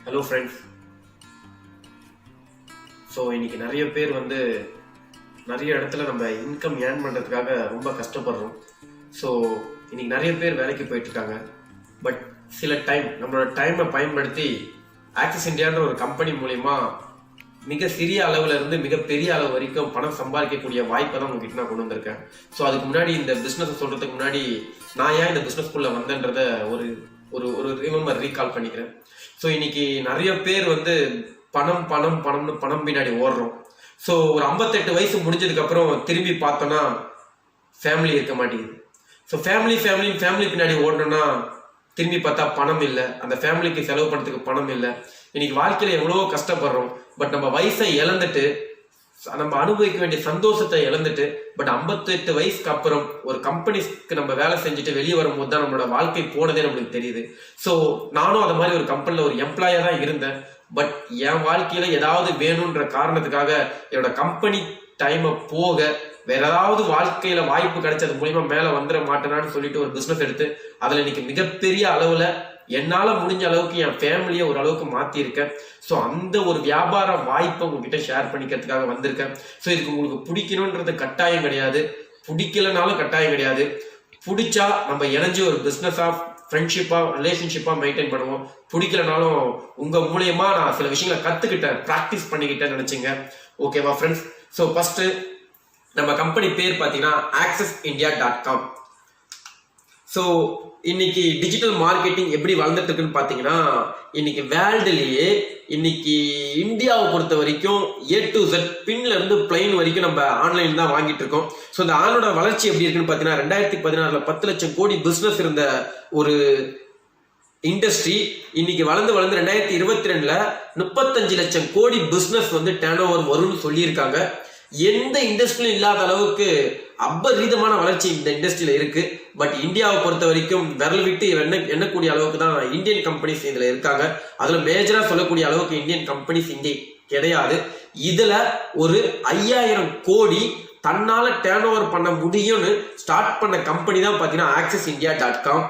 Hello friends. So இன்னைக்கு நிறைய பேர் நிறைய இடத்துல நம்ம இன்கம் ஏர்ன் பண்ணுறதுக்காக ரொம்ப கஷ்டப்படுறோம். ஸோ இன்னைக்கு நிறைய பேர் வேலைக்கு போயிட்டு இருக்காங்க. பட் சில நம்மளோட டைமை பயன்படுத்தி ஆக்சிஸ் இந்தியான்ற ஒரு கம்பெனி மூலிமா மிக சிறிய அளவுல இருந்து மிகப்பெரிய அளவு வரைக்கும் பணம் சம்பாதிக்கக்கூடிய வாய்ப்பை தான் உங்ககிட்ட நான் கொண்டு வந்திருக்கேன். ஸோ அதுக்கு முன்னாடி இந்த பிஸ்னஸ் சொல்றதுக்கு முன்னாடி நான் ஏன் இந்த பிஸ்னஸ்குள்ள வந்தேன்றத ஒரு ஒரு ஒரு ரிமெம்பர் ரீகால் பண்ணிக்கிறேன். ஸோ இன்னைக்கு நிறைய பேர் பணம் பணம் பணம்னு பணம் பின்னாடி ஓடுறோம். ஸோ ஒரு 58 வயசு முடிஞ்சதுக்கு அப்புறம் திரும்பி பார்த்தோன்னா ஃபேமிலி இருக்க மாட்டேங்குது. ஸோ ஃபேமிலி பின்னாடி ஓடணும்னா திரும்பி பார்த்தா பணம் இல்லை, அந்த ஃபேமிலிக்கு செலவு பண்ணுறதுக்கு பணம் இல்லை. இன்னைக்கு வாழ்க்கையில எவ்வளவோ கஷ்டப்படுறோம். பட் நம்ம வயசை இழந்துட்டு நம்ம அனுபவிக்க வேண்டிய சந்தோஷத்தை இழந்துட்டு பட் 58 வயசுக்கு அப்புறம் ஒரு கம்பெனிஸ்க்கு நம்ம வேலை செஞ்சுட்டு வெளியே வரும்போது தான் நம்மளோட வாழ்க்கை போனதே நம்மளுக்கு தெரியுது. ஸோ நானும் அந்த மாதிரி ஒரு கம்பெனியில் ஒரு எம்ப்ளாயர் தான் இருந்தேன். பட் என் வாழ்க்கையில ஏதாவது வேணும்ன்ற காரணத்துக்காக என்னோட கம்பெனி டைமை போக வேற ஏதாவது வாழ்க்கையில வாய்ப்பு கிடைச்சது மூலியமா மேல வந்துட மாட்டேனான்னு சொல்லிட்டு ஒரு பிசினஸ் எடுத்து அதுல இன்னைக்கு மிகப்பெரிய அளவுல என்னால முடிஞ்ச அளவுக்கு என் ஃபேமிலியை ஓரளவுக்கு மாத்திருக்கேன். ஸோ அந்த ஒரு வியாபார வாய்ப்பை உங்ககிட்ட ஷேர் பண்ணிக்கிறதுக்காக வந்திருக்கேன். ஸோ இதுக்கு உங்களுக்கு பிடிக்கணுன்றது கட்டாயம் கிடையாது, பிடிக்கலனாலும் கட்டாயம் கிடையாது. பிடிச்சா நம்ம இணைஞ்சு ஒரு பிஸ்னஸா ஃப்ரெண்ட்ஷிப்பா ரிலேஷன்ஷிப்பா மெயின்டைன் பண்ணுவோம். பிடிக்கலனாலும் உங்க மூலியமா நான் சில விஷயங்களை கத்துக்கிட்டேன், ப்ராக்டிஸ் பண்ணிக்கிட்டேன்னு நினைச்சுங்க. ஓகேவா ஃப்ரெண்ட்ஸ்? ஸோ ஃபர்ஸ்ட் நம்ம கம்பெனி பேர் பார்த்தீங்கன்னா AccessIndia.com. ஸோ இன்னைக்கு டிஜிட்டல் மார்க்கெட்டிங் எப்படி வளர்ந்துட்டு இருக்குன்னு பார்த்தீங்கன்னா இன்னைக்கு வேர்ல்டுலேயே இன்னைக்கு இந்தியாவை பொறுத்த வரைக்கும் A to Z பின்ல இருந்து பிளைன் வரைக்கும் நம்ம ஆன்லைன் தான் வாங்கிட்டு இருக்கோம். ஸோ இந்த ஆனோட வளர்ச்சி எப்படி இருக்குன்னு பார்த்தீங்கன்னா 2016 10 லட்சம் கோடி பிஸ்னஸ் இருந்த ஒரு இண்டஸ்ட்ரி இன்னைக்கு வளர்ந்து 2022 35 லட்சம் கோடி பிஸ்னஸ் டேர்ன் ஓவர் வரும்னு சொல்லியிருக்காங்க. எந்த இண்டஸ்ட்ரியிலும் இல்லாத அளவுக்கு அபரீதமான வளர்ச்சி இந்த இண்டஸ்ட்ரியில இருக்கு. பட் இந்தியாவை பொறுத்த வரைக்கும் விரல் விட்டு எண்ணக்கூடிய அளவுக்கு தான் இந்தியன் கம்பெனிஸ் இதுல இருக்காங்க. அதுல மேஜரா சொல்லக்கூடிய அளவுக்கு இந்தியன் கம்பெனிஸ் இங்கே கிடையாது. இதுல ஒரு 5000 கோடி தன்னால டேர்ன் ஓவர் பண்ண முடியும்னு ஸ்டார்ட் பண்ண கம்பெனி தான் பாத்தீங்கன்னா AccessIndia.com.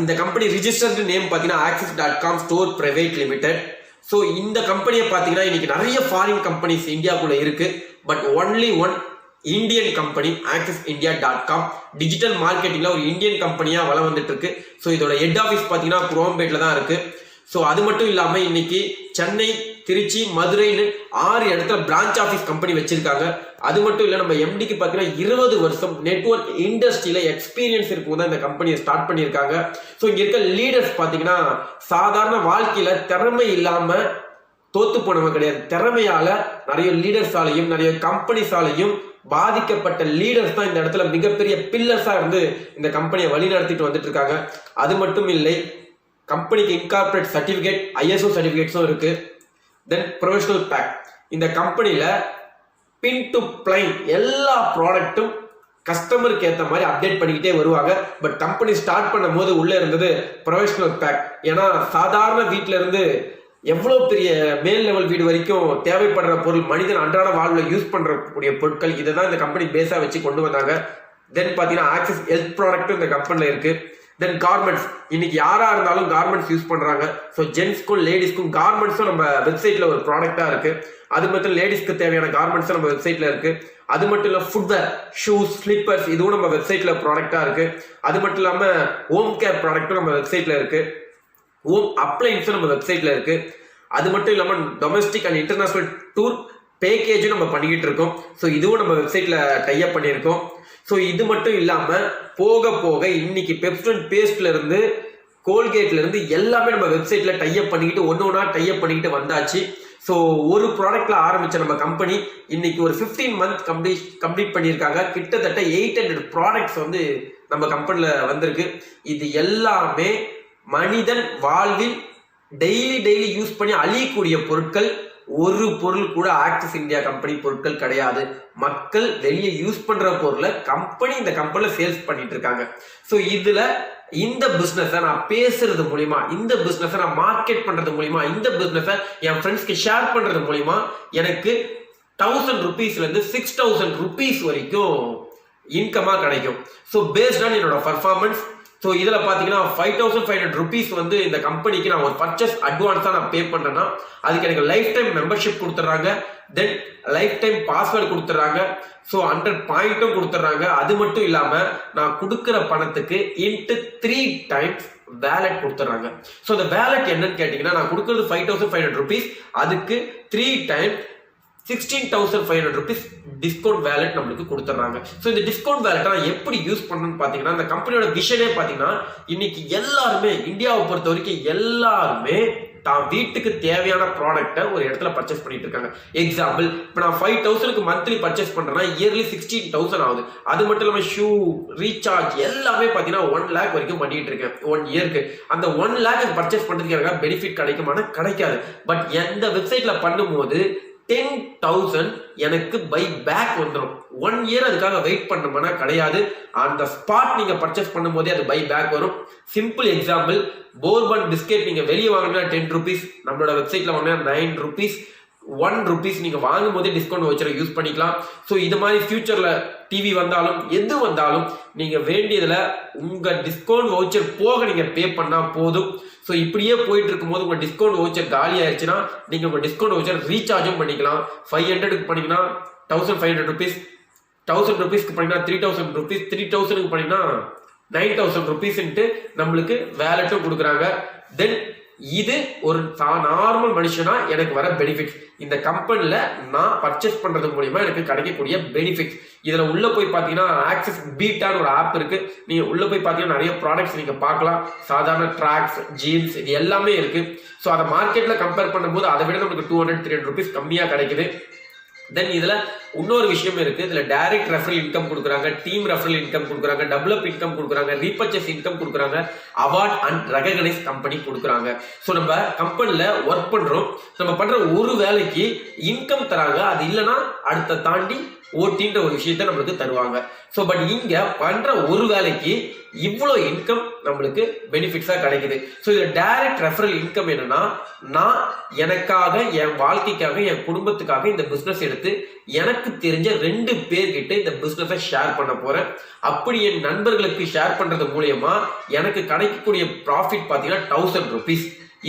இந்த கம்பெனி ரிஜிஸ்டர்டு நேம் பாத்தீங்கன்னா Access.com Store Private Limited. So இந்த கம்பெனியை பார்த்தீங்கன்னா இன்னைக்கு நிறைய ஃபாரின் கம்பெனிஸ் இந்தியாவுக்குள்ள இருக்கு. But only one Indian company AccessIndia.com digital மார்க்கெட்டிங்ல ஒரு இந்தியன் கம்பெனியா வளம் வந்துட்டு இருக்கு. ஸோ இதோட ஹெட் ஆஃபீஸ் பார்த்தீங்கன்னா குரோம்பேட்ல தான் இருக்கு. ஸோ அது மட்டும் இல்லாமல் இன்னைக்கு சென்னை, திருச்சி, மதுரைன்னு 6 இடத்துல பிரான்ச் ஆஃபீஸ் கம்பெனி வச்சிருக்காங்க. அது மட்டும் இல்லை, நம்ம எம்டிக்கு பார்த்தீங்கன்னா 20 வருஷம் நெட்வொர்க் இண்டஸ்ட்ரியில எக்ஸ்பீரியன்ஸ் இருக்கும் தான் இந்த கம்பெனியை ஸ்டார்ட் பண்ணியிருக்காங்க. ஸோ இங்க இருக்க லீடர்ஸ் பார்த்தீங்கன்னா சாதாரண வாழ்க்கையில திறமை இல்லாம தோத்து போனவங்க கிடையாது. திறமையால நிறைய லீடர்ஸாலையும் நிறைய கம்பெனிஸாலையும் பாதிக்கப்பட்ட லீடர்ஸ் தான் இந்த இடத்துல மிகப்பெரிய பில்லர்ஸா இருந்து இந்த கம்பெனியை வழி நடத்திட்டு வந்துட்டு இருக்காங்க. அது மட்டும் இல்லை, கம்பெனிக்கு இன்கார்பரேட் சர்டிபிகேட் ISO சர்டிபிகேட்ஸும் இருக்கு. தென் ப்ரொஃபஷனல் பேக். இந்த கம்பெனியில பின் டு பிளைன் எல்லா ப்ராடக்ட்டும் கஸ்டமருக்கு ஏற்ற மாதிரி அப்டேட் பண்ணிக்கிட்டே வருவாங்க. பட் கம்பெனி ஸ்டார்ட் பண்ணும் போது உள்ள இருந்தது ப்ரொஃபஷனல் பேக். ஏன்னா சாதாரண வீட்டில இருந்து எவ்வளவு பெரிய மேல் லெவல் வீடு வரைக்கும் தேவைப்படுற பொருள், மனிதன் அன்றாட வாழ்வில் யூஸ் பண்றக்கூடிய பொருட்கள், இதை தான் இந்த கம்பெனி பேஸா வச்சு கொண்டு வந்தாங்க. தென் பாத்தீங்கன்னா ஆக்சஸ் ஹெல்த் ப்ராடக்ட்டும் இந்த கம்பெனில இருக்கு. தென் கார்மெண்ட்ஸ். இன்னைக்கு யாரா இருந்தாலும் கார்மெண்ட்ஸ் யூஸ் பண்றாங்க. ஸோ ஜென்ஸ்க்கும் லேடிஸ்க்கும் கார்மெண்ட்ஸும் நம்ம வெப்சைட்ல ஒரு ப்ராடக்டா இருக்கு. அது மட்டும் லேடிஸ்க்கு தேவையான கார்மெண்ட்ஸும் நம்ம வெப்சைட்ல இருக்கு. அது மட்டும் இல்ல ஃபுட்வேர், ஷூஸ், ஸ்லிப்பர்ஸ் இதுவும் நம்ம வெப்சைட்ல ப்ராடக்டா இருக்கு. அது மட்டும் இல்லாம ஹோம் கேர் ப்ராடக்ட்டும் நம்ம வெப்சைட்ல இருக்கு. ஹோம் அப்ளைன்ஸும் நம்ம வெப்சைட்ல இருக்கு. அது மட்டும் இல்லாம டொமஸ்டிக் அண்ட் இன்டர்நேஷனல் டூர் பேக்கேஜும் நம்ம பண்ணிக்கிட்டு இருக்கோம். ஸோ இதுவும் நம்ம வெப்சைட்ல டைப் பண்ணியிருக்கோம். ஸோ இது மட்டும் இல்லாம போக போக இன்னைக்கு பெப்சோடென்ட் பேஸ்ட்ல இருந்து கோல்கேட்ல இருந்து எல்லாமே நம்ம வெப்சைட்ல டைப் பண்ணிக்கிட்டு ஒன்னா டைப் பண்ணிக்கிட்டு வந்தாச்சு. ஸோ ஒரு ப்ராடக்ட்ல ஆரம்பிச்ச நம்ம கம்பெனி இன்னைக்கு ஒரு 15 மந்த் கம்ப்ளீட் பண்ணியிருக்காங்க. கிட்டத்தட்ட 800 ப்ராடக்ட்ஸ் நம்ம கம்பெனில வந்திருக்கு. இது எல்லாமே மனிதன் வாழ்வில் டெய்லி யூஸ் பண்ணி அழியக்கூடிய பொருட்கள். ஒரு பொருள் கூட ஆக்சிஸ் இந்தியா கம்பெனி பொருட்கள் கிடையாது. மக்கள் வெளியே யூஸ் பண்ற பொருளை இந்த கம்பெனில சேல்ஸ் பண்ணிட்டு இருக்காங்க. ஸோ இதுல இந்த பிசினஸ் நான் பேசுறது மூலியமா, இந்த பிசினஸ் நான் மார்க்கெட் பண்றது மூலியமா, இந்த பிசினஸ் என் ஃப்ரெண்ட்ஸ்க்கு ஷேர் பண்றது மூலியமா எனக்கு 1000 rupeesல இருந்து 6000 rupees வரைக்கும் இன்கமா கிடைக்கும். ஸோ பேஸ்ட் ஆன் என்னோட பர்ஃபார்மன்ஸ் ஸோ இதில் பார்த்தீங்கன்னா 5500 rupees வந்து இந்த கம்பெனிக்கு நான் ஒரு பர்ச்சேஸ் அட்வான்ஸாக நான் பே பண்ணுறேன்னா அதுக்கு எனக்கு லைஃப் டைம் மெம்பர்ஷிப் கொடுத்துட்றாங்க, தென் லைஃப் டைம் பாஸ்வேர்டு கொடுத்துட்றாங்க, ஸோ 100 பாயிண்ட்டும் கொடுத்துட்றாங்க. அது மட்டும் இல்லாமல் நான் கொடுக்குற பணத்துக்கு இன்ட்டு 3 times வேலட் கொடுத்துட்றாங்க. ஸோ இந்த வேலட் என்னன்னு கேட்டிங்கன்னா நான் கொடுக்குறது 5500 rupees, அதுக்கு 3 times 16,500 rupees டிஸ்கவுண்ட் வேலட் நம்மளுக்கு கொடுத்துட்றாங்க. ஸோ இந்த டிஸ்கவுண்ட் வேலட்டை நான் எப்படி யூஸ் பண்ணணும்னு பார்த்தீங்கன்னா இந்த கம்பெனியோட விஷனே பார்த்தீங்கன்னா இன்னைக்கு எல்லாருமே இந்தியாவை பொறுத்த வரைக்கும் எல்லாருமே தான் வீட்டுக்கு தேவையான ப்ராடக்ட்டை ஒரு இடத்துல பர்ச்சேஸ் பண்ணிட்டு இருக்காங்க. எக்ஸாம்பிள் இப்போ நான் 5,000க்கு மந்த்லி பர்ச்சேஸ் பண்றேன்னா இயர்லி 16,000 ஆகுது. அது மட்டும் இல்லாமல் ஷூ ரீசார்ஜ் எல்லாமே பார்த்தீங்கன்னா 1 lakh வரைக்கும் பண்ணிட்டு இருக்கேன் 1 இயருக்கு. அந்த 1 lakh பர்ச்சேஸ் பண்றதுக்கு எனக்கு பெனிஃபிட் கிடைக்குமானா கிடைக்காது. பட் எந்த வெப்சைட்ல பண்ணும்போது 10,000 எனக்கு பை பேக் வந்துடும். 1 year அதுக்காக வெயிட் பண்ணணும்னா கிடையாது. அந்த ஸ்பாட் நீங்க பர்ச்சேஸ் பண்ணும் போதே அது பை பேக் வரும். சிம்பிள் எக்ஸாம்பிள், போர்பன் பிஸ்கெட் நீங்க வெளியே வாங்கினா 10 rupees, நம்மளோட வெப்சைட்ல வாங்கினா 9 rupees, 1 rupees நீங்க வாங்கும் போதே டிஸ்கவுண்ட் வவுச்சரை யூஸ் பண்ணிக்கலாம். ஸோ இது மாதிரி ஃபியூச்சர்ல டிவி வந்தாலும் எது வந்தாலும் நீங்க வேண்டியதுல உங்க டிஸ்கவுண்ட் வவுச்சர் போக நீங்க பே பண்ணா போதும். ஸோ இப்படியே போயிட்டு இருக்கும்போது உங்க டிஸ்கவுண்ட் வவுச்சர் காலி ஆயிடுச்சுன்னா நீங்க உங்க டிஸ்கவுண்ட் வவுச்சர் ரீசார்ஜும் பண்ணிக்கலாம். 500க்கு பண்ணீங்கன்னா 1500 rupees, 1000 rupeesக்கு பண்ணீங்கன்னா 3000 rupees, 3000க்கு பண்ணீங்கன்னா 9000 rupees நம்மளுக்கு வேலட்டும் கொடுக்குறாங்க. தென் இது ஒரு நார்மல் மனுஷனா எனக்கு வர பெனிஃபிட். இந்த கம்பெனில நான் பர்ச்சேஸ் பண்றது மூலியமா எனக்கு கிடைக்கக்கூடிய பெனிஃபிட். இதுல உள்ள போய் பாத்தீங்கன்னா ஆக்சஸ் பீட்டான்னு ஒரு ஆப் இருக்கு. நீங்க உள்ள போய் பாத்தீங்கன்னா நிறைய ப்ராடக்ட்ஸ் நீங்க பார்க்கலாம். சாதாரண ட்ராக்ஸ், ஜீன்ஸ் இது எல்லாமே இருக்கு. ஸோ அதை மார்க்கெட்ல கம்பேர் பண்ணும்போது அதை விட நமக்கு 200-300 rupees கம்மியா கிடைக்குது. தென் இதுல இன்னொரு விஷயம் இருக்கு. இதுல டைரக்ட் ரெஃபரல் இன்கம் கொடுக்குறாங்க, டீம் ரெஃபரல் இன்கம் கொடுக்குறாங்க, டெவலப் இன்கம் கொடுக்குறாங்க, ரீபர்ச்சேஸ் இன்கம் கொடுக்குறாங்க, அவார்ட் அண்ட் ரெகக்னைஸ் கம்பெனி கொடுக்குறாங்க. ஸோ நம்ம கம்பெனில ஒர்க் பண்றோம், நம்ம பண்ற ஒரு வேலைக்கு இன்கம் தராங்க. அது இல்லைன்னா அடுத்த தாண்டி ஓட்டின்ற ஒரு விஷயத்த நம்மளுக்கு தருவாங்க. ஸோ பட் இங்க பண்ற ஒரு வேலைக்கு இவ்வளோ இன்கம் நம்மளுக்கு பெனிஃபிட்ஸா கிடைக்குது. ஸோ இதுல டைரக்ட் ரெஃபரல் இன்கம் என்னன்னா நான் எனக்காக, என் வாழ்க்கைக்காக, என் குடும்பத்துக்காக இந்த பிசினஸ் எடுத்து எனக்கு தெரிஞ்ச 2 பேர்கிட்ட இந்த பிசினஸை ஷேர் பண்ண போறேன். அப்படி என் நண்பர்களுக்கு ஷேர் பண்றது மூலியமா எனக்கு கிடைக்கக்கூடிய ப்ராஃபிட் பார்த்தீங்கன்னா 1000 rupees.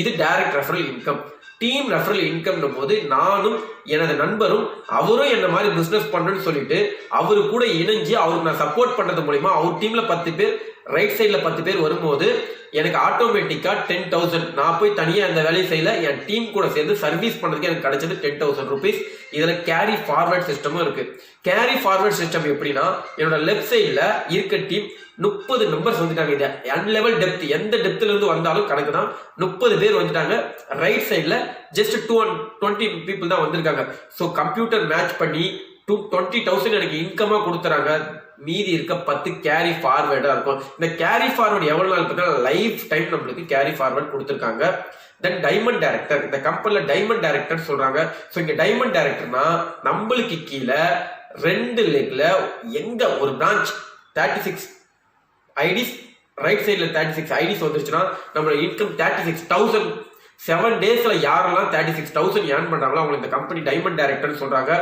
இது direct referral income. Team referral income போது நானும் எனது நண்பரும் அவரும் என்ன மாதிரி பிசினஸ் பண்ணணும்னு சொல்லிட்டு அவரு கூட இணைஞ்சு அவருக்கு நான் சப்போர்ட் பண்றது மூலியமா அவர் டீம்ல 10 பேர், ரைட் சைட்ல 10 பேர் வரும்போது எனக்கு ஆட்டோமேட்டிக்கா 10,000 நான் போய் தனியா அந்த வேலையை செய்யல, என் டீம் கூட சேர்ந்து சர்வீஸ் பண்ணதுக்கு எனக்கு கிடைச்சது 10,000 rupees. இதுல கேரி ஃபார்வர்ட் சிஸ்டமும் இருக்கு. கேரி ஃபார்வர்ட் சிஸ்டம் எப்படின்னா என்னோட லெஃப்ட் சைட்ல இருக்க டீம் 30 மெம்பர்ஸ் வந்துட்டாங்க. இது அன்லெவல் டெப்த், எந்த டெப்த்ல இருந்து வந்தாலும் கணக்கு தான். 30 பேர் வந்துட்டாங்க. ரைட் சைட்ல ஜஸ்ட் 220 people தான் வந்திருக்காங்க. ஸோ கம்ப்யூட்டர் மேட்ச் பண்ணி 20,000 எனக்கு இன்கமா கொடுத்துறாங்க. மீதி இருக்க 10 கேரி ஃபார்வர்டா இருக்கும். இந்த கேரி ஃபார்வர்டு எவ்வளவு நாள் பார்த்தா லைஃப் டைம் நம்மளுக்கு கேரி ஃபார்வர்ட் கொடுத்துருக்காங்க. தென் டைமண்ட் டைரக்டர், இந்த கம்பெனில டைமண்ட் டைரக்டர் சொல்றாங்க. ஸோ இங்க டைமண்ட் டைரக்டர்னா நம்மளுக்கு கீழே 2 லெக்ல எங்க ஒரு பிரான்ச் 36 ஐடிஸ், ரைட் சைட்ல 36 ஐடிஸ் வந்துருச்சுன்னா நம்மளோட இன்கம் 36,000. 7 daysல யாரெல்லாம் 36,000 ஏர்ன் பண்றாங்களோ அவங்க இந்த கம்பெனி டைமண்ட் டைரக்டர் சொல்றாங்க.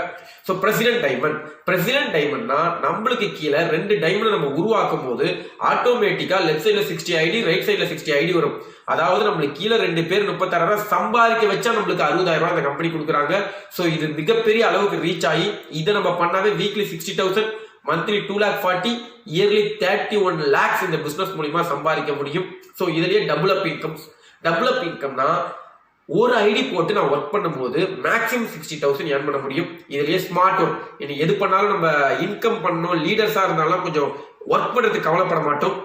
ஸோ பிரசிடென்ட் டைமண்ட்னா நம்மளுக்கு கீழே 2 டைமண்ட் நம்ம உருவாக்கும் போது ஆட்டோமேட்டிக்கா லெஃப்ட் சைட்ல 60 ஐடி, ரைட் சைட்ல 60 ஐடி வரும். அதாவது நம்மளுக்கு கீழே 2 பேர் 36,000 சம்பாதிக்க வச்சா நம்மளுக்கு 60,000 இந்த கம்பெனி கொடுக்குறாங்க. ஸோ இது மிகப்பெரிய அளவுக்கு ரீச் ஆகி இதை நம்ம பண்ணாவே வீக்லி 60,000, மந்த்லி 2,40,000, இயர்லி 31 lakhs இந்த பிசினஸ் மூலியமா சம்பாதிக்க முடியும். ஸோ இதுலயே டெவலப் இன்கம்னா ஒரு ஐடி போட்டு நான் ஒர்க் பண்ணும்போது மேக்ஸிமம் 60,000 ஏர்ன் பண்ண முடியும். இதுலயே ஸ்மார்ட் ஒர்க், இன்னைக்கு எது பண்ணாலும் நம்ம இன்கம் பண்ணணும். லீடர்ஸா இருந்தாலும் கொஞ்சம் ஒர்க் பண்றதுக்கு கவலைப்பட மாட்டோம்.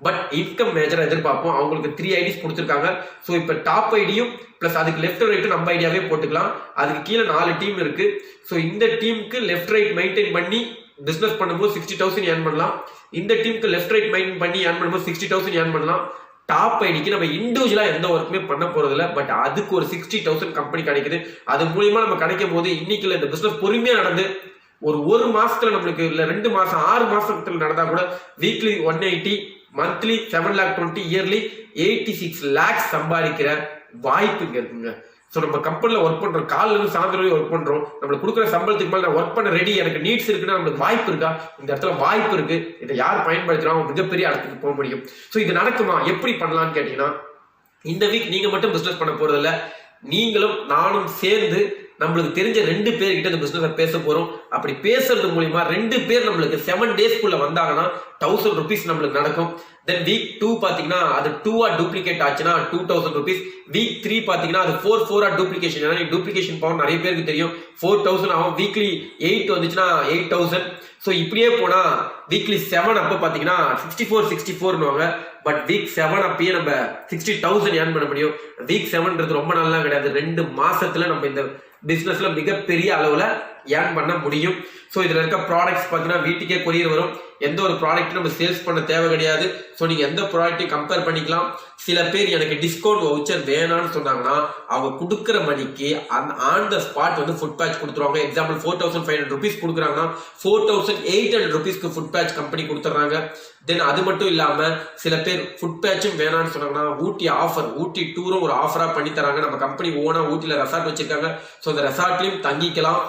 பட் இன்கம் மேஜரா எதிர்பார்ப்போம். அவங்களுக்கு 3 ஐடிஸ் கொடுத்துருக்காங்க. ஸோ இப்போ டாப் ஐடியும் பிளஸ் அதுக்கு லெஃப்ட் ரைட்டும் நம்ம ஐடியாவே போட்டுக்கலாம். அதுக்கு கீழே 4 டீம் இருக்கு. ஸோ இந்த டீமுக்கு லெஃப்ட் ரைட் மெயின்டைன் பண்ணி பிசினஸ் பண்ணும்போது 60,000 ஏர்ன் பண்ணலாம். இந்த டீமுக்கு லெஃப்ட் ரைட் மெயின்டைன் பண்ணி ஏர்ன் பண்ணும்போது 60,000 ஏர்ன் பண்ணலாம். டாப் ஐடிக்கு நம்ம இண்டிவிஜுவலா எந்த ஒர்க்குமே பண்ண போறது இல்லை. பட் அதுக்கு ஒரு 60,000 கம்பெனி கிடைக்குது. அது மூலியமா நம்ம கிடைக்கும் போது இன்னைக்கு இந்த பிசினஸ் பொறுமையா நடந்து ஒரு மாசத்துல நம்மளுக்கு இல்ல 2 மாசம் 6 மாசத்துல நடந்தா கூட வீக்லி 180, மந்த்லி 7,20,000, இயர்லி 86 lakhs சம்பாதிக்கிற வாய்ப்பு இங்க இருக்குங்க. ஸோ நம்ம கம்பெனியில் ஒர்க் பண்ணுறோம், காலையில இருந்து சாயந்தரம் வரைக்கும் ஒர்க் பண்ணுறோம், நம்மளுக்கு கொடுக்குற சம்பளத்துக்கு மேலே நான் ஒர்க் பண்ண ரெடி, எனக்கு நீட்ஸ் இருக்குன்னா நம்மளுக்கு வாய்ப்பு இருக்கா? இந்த இடத்துல வாய்ப்பு இருக்கு, இதை யார் பயன்படுத்துறாங்க மிகப்பெரிய இடத்துக்கு போக முடியும். ஸோ இது நடக்குமா, எப்படி பண்ணலாம்னு கேட்டீங்கன்னா, இந்த வீக் நீங்க மட்டும் பிசினஸ் பண்ண போறது இல்ல, நீங்களும் நானும் சேர்ந்து நம்மளுக்கு தெரிஞ்ச 2 பேர்கிட்ட இந்த பிசினஸ் பேச போறோம். அப்படி பேசுறது மூலியமா 2 பேர் நம்மளுக்கு 7 டேஸ்க்குள்ள வந்தாங்கன்னா 1000 rupees நம்மளுக்கு நடக்கும். தென் வீக் 2 பாத்தீங்கன்னா அது 2 டூப்ளிகேட் ஆச்சுன்னா 2000 rupees. வீக் 3 பாத்தீங்கன்னா அது 4 டூப்ளிகேஷன். ஏன்னா டூப்ளிகேஷன் பவர் நிறைய பேருக்கு தெரியும், 4000 ஆகும். வீக்லி 8 வந்துச்சுன்னா 8000. ஸோ இப்படியே போனா வீக்லி 7 அப்போ பாத்தீங்கன்னா 64 பட் வீக் 7 அப்பயே நம்ம 60,000 ஏர்ன் பண்ண முடியும். வீக் 7ன்றது ரொம்ப நல்லா கிடையாது, 2 மாசத்துல நம்ம இந்த பிசினஸ்ல மிகப்பெரிய அளவுல ஏர்ன் பண்ண முடியும். ஸோ இதுல இருக்க ப்ராடக்ட்ஸ் பார்த்தீங்கன்னா வீட்டுக்கே கொரியர் வரும். எந்த ஒரு ப்ராடக்ட் நம்ம சேல்ஸ் பண்ண தேவை கிடையாது. ஸோ நீங்க எந்த ப்ராடக்ட்டையும் கம்பேர் பண்ணிக்கலாம். சில பேர் எனக்கு டிஸ்கவுண்ட் வவுச்சர் வேணாம்னு சொன்னாங்கன்னா அவங்க கொடுக்குற மணிக்கு ஆன் த ஸ்பாட் வந்து ஃபுட் பேட்ச் கொடுத்துருவாங்க. எக்ஸாம்பிள் 4500 rupees கொடுக்குறாங்கன்னா 4800 rupeesக்கு ஃபுட் பேட்ச் கம்பெனி கொடுத்துட்றாங்க. தென் அது மட்டும் இல்லாம சில பேர் ஃபுட் பேட்சும் வேணாம்னு சொன்னாங்கன்னா ஊட்டி ஆஃபர், ஊட்டி டூரும் ஒரு ஆஃபரா பண்ணி தராங்க. நம்ம கம்பெனி ஓனா ஊட்டியில ரெசார்ட் வச்சிருக்காங்க. ஸோ அந்த ரெசார்ட்லயும் தங்கிக்கலாம்.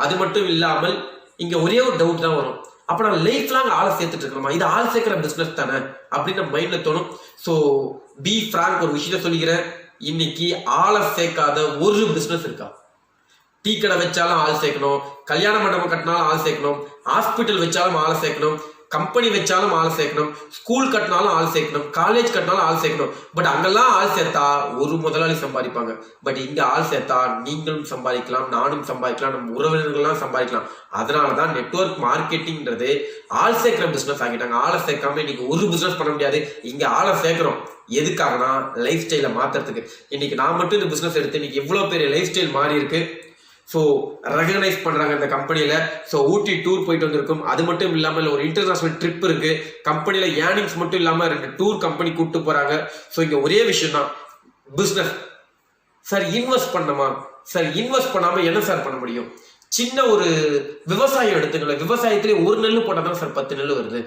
அது மட்டும் இல்லாமல் இங்க ஒரே ஒரு டவுட் தான் வரும், அப்ப நான் லைஃப் லாங் ஆளை சேர்த்துட்டு இருக்கணுமா, இது ஆள் சேர்க்கிற பிசினஸ் தானே அப்படின்னு நம்ம மைண்ட்ல தோணும். ஸோ பி ஃப்ராங்க், ஒரு விஷயத்த சொல்லிக்கிறேன், இன்னைக்கு ஆளை சேர்க்காத ஒரு பிசினஸ் இருக்கா? டீ கடை வச்சாலும் ஆள் சேர்க்கணும், கல்யாண மண்டபம் கட்டினாலும் ஆள் சேர்க்கணும், ஹாஸ்பிட்டல் வச்சாலும் ஆளை சேர்க்கணும், கம்பெனி வச்சாலும் ஆள் சேர்க்கணும், ஸ்கூல் கட்டினாலும் ஆள் சேர்க்கணும், காலேஜ் கட்டினாலும் ஆள் சேர்க்கணும். பட் அங்கெல்லாம் ஆள் சேர்த்தா ஒரு முதலாளி சம்பாதிப்பாங்க. பட் இங்க ஆள் சேர்த்தா நீங்களும் சம்பாதிக்கலாம், நானும் சம்பாதிக்கலாம், நம்ம உறவினர்கள்லாம் சம்பாதிக்கலாம். அதனாலதான் நெட்வொர்க் மார்க்கெட்டிங்கிறது ஆள் சேர்க்கிற பிசினஸ் ஆகிட்டாங்க. ஆளை சேர்க்காம இன்னைக்கு ஒரு பிசினஸ் பண்ண முடியாது. இங்க ஆளை சேர்க்கிறோம் எதுக்காகனா லைஃப் ஸ்டைலை மாத்துறதுக்கு. இன்னைக்கு நான் மட்டும் இந்த பிசினஸ் எடுத்து இன்னைக்கு எவ்வளவு பெரிய லைஃப் ஸ்டைல் மாறி இருக்கு. ஸோ ரெகனைஸ் பண்றாங்க இந்த கம்பெனியில. ஸோ ஊட்டி டூர் போயிட்டு வந்திருக்கும். அது மட்டும் இல்லாமல் ஒரு இன்டர்நேஷனல் ட்ரிப் இருக்கு. கம்பெனியில ஏர்னிங்ஸ் மட்டும் இல்லாம 2 டூர் கம்பெனி கூப்பிட்டு போறாங்க. ஸோ இங்க ஒரே விஷயம் தான், பிசினஸ். சார் இன்வெஸ்ட் பண்ணமா? சார் இன்வெஸ்ட் பண்ணாம என்ன சார் பண்ண முடியும்? சின்ன ஒரு விவசாயம் எடுத்துக்கல, விவசாயத்திலே ஒரு நெல் போட்டால் தான் சார் 10 நெல் வருது.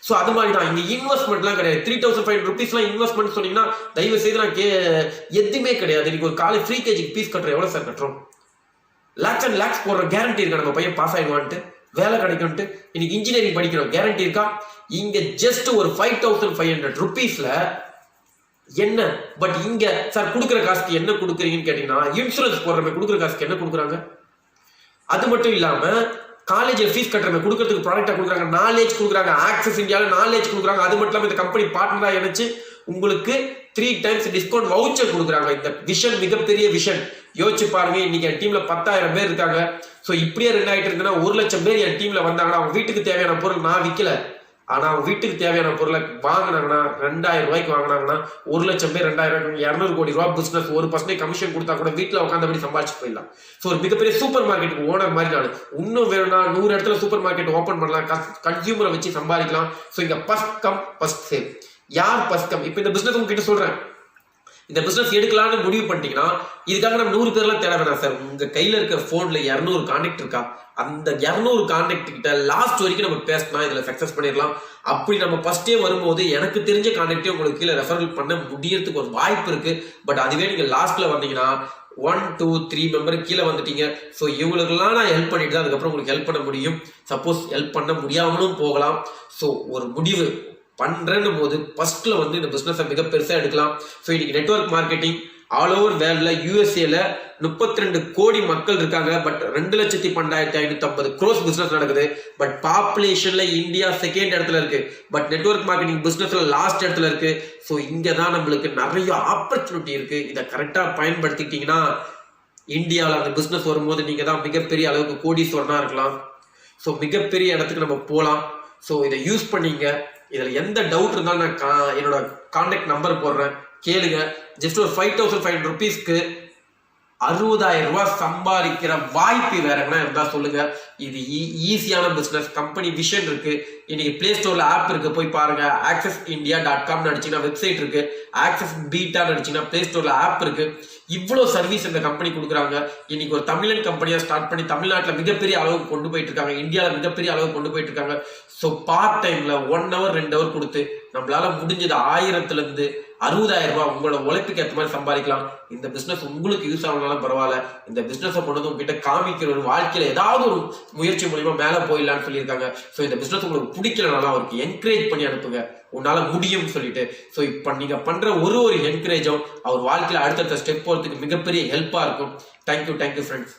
ஸோ அது மாதிரி தான் இங்க இன்வெஸ்ட்மெண்ட்லாம் கிடையாது. 3500 rupeesலாம் இன்வெஸ்ட்மெண்ட் சொன்னீங்கன்னா தயவு செய்து நான் எதுவுமே கிடையாது. இன்னைக்கு ஒரு காலேஜ் ஃப்ரீ கேஜிக்கு ஃபீஸ் கட்டுறோம், எவ்வளவு சார் கட்டுறோம்? லேக்ஸ் அண்ட் லேக்ஸ் போடுற கேரண்டி இருக்கா நம்ம பையன் பாஸ் ஆயிடுவான்ட்டு, வேலை கிடைக்கும்ட்டு? இன்னைக்கு இன்ஜினியரிங் படிக்கிறோம், கேரண்டி இருக்கா? இங்க ஜஸ்ட் ஒரு 5500 rupeesல என்ன? பட் இங்க சார் கொடுக்குற காசுக்கு என்ன கொடுக்குறீங்கன்னு கேட்டீங்கன்னா, இன்சூரன்ஸ் போடுறவங்க கொடுக்குற காசுக்கு என்ன கொடுக்குறாங்க? அது மட்டும் இல்லாம காலேஜில் ஃபீஸ் கட்டுறவங்க கொடுக்கறதுக்கு ப்ராடக்டா கொடுக்குறாங்க, நாலேஜ் கொடுக்குறாங்க. ஆக்சஸ் இந்தியாவில் நாலேஜ் கொடுக்குறாங்க. அது மட்டும் இல்லாமல் இந்த கம்பெனி பார்ட்னரா இணைச்சு உங்களுக்கு 3 times டிஸ்கவுண்ட் வவுச்சர் கொடுக்குறாங்க. இந்த விஷன் மிகப்பெரிய விஷன். யோசிச்சு பாருங்க, இன்னைக்கு என் டீம்ல 10,000 பேர் இருக்காங்க. ஸோ இப்படியே 2 ஆயிட்டு இருக்குன்னா 1,00,000 பேர் என் டீம்ல வந்தாங்கன்னா அவங்க வீட்டுக்கு தேவையான பொருள் நான் விற்கல, ஆனா அவங்க வீட்டுக்கு தேவையான பொருளை வாங்கினாங்கன்னா 2000 ரூபாய்க்கு வாங்கினாங்கன்னா 1,00,000 பேர் 2000 200 கோடி ரூபாய் பிசினஸ். 1% கமிஷன் கொடுத்தா கூட வீட்டில் உட்காந்தபடி சம்பாதிச்சு போயிடலாம். ஸோ ஒரு மிகப்பெரிய சூப்பர் மார்க்கெட்டுக்கு ஓனர் மாதிரி நான். இன்னும் வேணும்னா 100 இடத்துல சூப்பர் மார்க்கெட் ஓப்பன் பண்ணலாம், கன்சியூமரை வச்சு சம்பாதிக்கலாம். ஸோ இங்க ஃபர்ஸ்ட் கம் ஃபர்ஸ்ட் சேவ். யார் ஃபர்ஸ்ட் கம்? இப்போ இந்த பிசினஸ் உங்ககிட்ட சொல்றேன், இந்த பிசினஸ் எடுக்கலாம்னு முடிவு பண்ணிட்டீங்கன்னா இதுக்காக நம்ம 100 பேர்லாம் தேட வேணாம் சார். உங்க கையில இருக்க போன்ல 200 கான்டாக்ட் இருக்கா, அந்த 200 கான்டாக்ட் கிட்ட லாஸ்ட் வரைக்கும் நம்ம பேசினா இதுல சக்சஸ் பண்ணிடலாம். அப்படி நம்ம ஃபர்ஸ்டே வரும்போது எனக்கு தெரிஞ்ச கான்டாக்டே உங்களுக்கு கீழே ரெஃபரல் பண்ண முடியறதுக்கு ஒரு வாய்ப்பு இருக்கு. பட் அதுவே நீங்க லாஸ்ட்ல வந்தீங்கன்னா 1 2 3 மெம்பர் கீழே வந்துட்டீங்க. ஸோ இவங்களுக்கெல்லாம் நான் ஹெல்ப் பண்ணிட்டு தான் அதுக்கப்புறம் உங்களுக்கு ஹெல்ப் பண்ண முடியும். சப்போஸ் ஹெல்ப் பண்ண முடியாமலும் போகலாம். ஸோ ஒரு முடிவு பண்றேன்னு போது ஃபர்ஸ்ட்ல வந்து இந்த பிசினஸ் மிக பெருசா எடுக்கலாம். ஸோ இன்னைக்கு நெட்வொர்க் மார்க்கெட்டிங் ஆல் ஓவர் வேர்ல்ட்ல யூஎஸ்ஏல 32 கோடி மக்கள் இருக்காங்க. பட் 2,12,550 crores பிசினஸ் நடக்குது. பட் பாப்புலேஷன்ல இந்தியா செகண்ட் இடத்துல இருக்கு. பட் நெட்வொர்க் மார்க்கெட்டிங் பிசினஸ்ல லாஸ்ட் இடத்துல இருக்கு. ஸோ இங்க தான் நம்மளுக்கு நிறைய ஆப்பர்ச்சுனிட்டி இருக்கு. இதை கரெக்டா பயன்படுத்திக்கிட்டீங்கன்னா இந்தியாவில் அந்த பிசினஸ் வரும்போது நீங்க தான் மிகப்பெரிய அளவுக்கு கோடீஸ்வரனா இருக்கலாம். ஸோ மிகப்பெரிய இடத்துக்கு நம்ம போகலாம். ஸோ இதை யூஸ் பண்ணீங்க. இதுல எந்த டவுட் இருந்தாலும் நான் என்னோட கான்டாக்ட் நம்பர் போடுறேன், கேளுங்க. ஜஸ்ட் ஒரு 5500 rupeesக்கு 60,000 ரூபாய் சம்பாதிக்கிற வாய்ப்பு வேற என்ன இருந்தா சொல்லுங்க. இது ஈஸியான பிசினஸ். கம்பெனி விஷன் இருக்கு. இன்னைக்கு பிளே ஸ்டோர்ல ஆப் இருக்கு, போய் பாருங்க. accessindia.com அடிச்சீங்கன்னா வெப்சைட் இருக்கு. ஆக்சஸ் பீட்டா அடிச்சீங்கன்னா பிளே ஸ்டோர்ல ஆப் இருக்கு. இவ்வளவு சர்வீஸ் இந்த கம்பெனி கொடுக்குறாங்க. இன்னைக்கு ஒரு தமிழன் கம்பெனியா ஸ்டார்ட் பண்ணி தமிழ்நாட்டில் மிகப்பெரிய அளவுக்கு கொண்டு போயிட்டு இருக்காங்க, இந்தியாவில் மிகப்பெரிய அளவுக்கு கொண்டு போயிட்டு இருக்காங்க. ஸோ பார்ட் டைம்ல 1 hour 2 hour கொடுத்து நம்மளால முடிஞ்சது 1000ல இருந்து 60,000 ரூபாய் உங்களோட உழைப்புக்கு ஏற்ற மாதிரி சம்பாதிக்கலாம். இந்த பிசினஸ் உங்களுக்கு யூஸ் ஆகணும்னாலும் பரவாயில்ல, இந்த பிசினஸை கொண்டு வந்து உங்ககிட்ட காமிக்கிற ஒரு வாழ்க்கையில ஏதாவது ஒரு முயற்சி மூலியமா மேல போயிடலான்னு சொல்லியிருக்காங்க. ஸோ இந்த பிசினஸ் உங்களுக்கு பிடிக்கலனாலும் அவருக்கு என்கரேஜ் பண்ணி அனுப்புங்க, உன்னால முடியும்னு சொல்லிட்டு. ஸோ இப்போ நீங்க பண்ற ஒரு என்கரேஜும் அவர் வாழ்க்கையில அடுத்தடுத்த ஸ்டெப் போறதுக்கு மிகப்பெரிய ஹெல்ப்பா இருக்கும். Thank you friends.